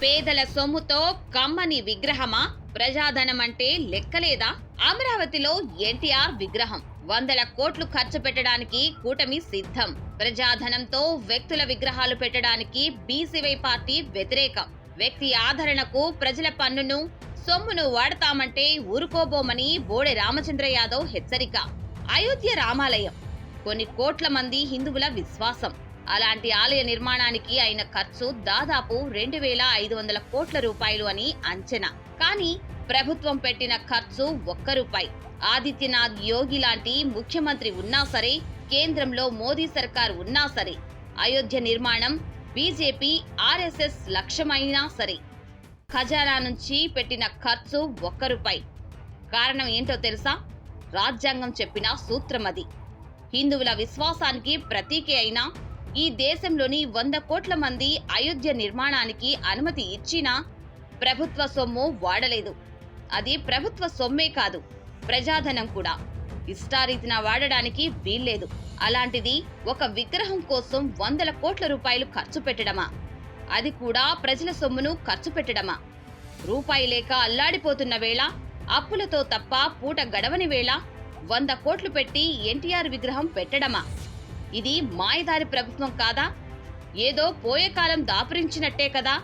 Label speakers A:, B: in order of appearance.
A: పేదల సొమ్ముతో కమ్మని విగ్రహమా? ప్రజాధనమంటే లెక్కలేదా? అమరావతిలో ఎన్టీఆర్ విగ్రహం. వందల కోట్లు ఖర్చు పెట్టడానికి కూటమి సిద్ధం. ప్రజాధనంతో వ్యక్తుల విగ్రహాలు పెట్టడానికి బీసీవై పార్టీ వ్యతిరేకం. వ్యక్తి ఆదరణకు ప్రజల పన్నును సొమ్మును వాడతామంటే ఊరుకోబోమని బోడె రామచంద్ర యాదవ్ హెచ్చరిక. అయోధ్య రామాలయం కొన్ని కోట్ల మంది హిందువుల విశ్వాసం. అలాంటి ఆలయ నిర్మాణానికి అయిన ఖర్చు దాదాపు 2,500 కోట్ల రూపాయలు అని అంచనా. కానీ ప్రభుత్వం పెట్టిన ఖర్చు ₹1. ఆదిత్యనాథ్ యోగి లాంటి ముఖ్యమంత్రి ఉన్నా సరే, కేంద్రంలో మోదీ సర్కార్ ఉన్నా సరే, అయోధ్య నిర్మాణం బీజేపీ ఆర్ఎస్ఎస్ లక్ష్యమైనా సరే, ఖజానా నుంచి పెట్టిన ఖర్చు ₹1. కారణం ఏంటో తెలుసా? రాజ్యాంగం చెప్పిన సూత్రమది. హిందువుల విశ్వాసానికి ప్రతీకే అయినా ఈ దేశంలోని 100 కోట్ల మంది అయోధ్య నిర్మాణానికి అనుమతి ఇచ్చినా ప్రభుత్వ సొమ్ము వాడలేదు. అది ప్రభుత్వ సొమ్మే కాదు, ప్రజాధనం కూడా. ఇష్టారీతిన వాడడానికి వీల్లేదు. అలాంటిది ఒక విగ్రహం కోసం వందల కోట్ల రూపాయలు ఖర్చు పెట్టడమా? అది కూడా ప్రజల సొమ్మును ఖర్చు పెట్టడమా? రూపాయి లేక అల్లాడిపోతున్న వేళ, అప్పులతో తప్ప పూట గడవని వేళ 100 కోట్లు పెట్టి ఎన్టీఆర్ విగ్రహం పెట్టడమా? ఇది మాయదారి ప్రభుత్వం కాదా? ఏదో పోయే కాలం దాపురించినట్టే కదా?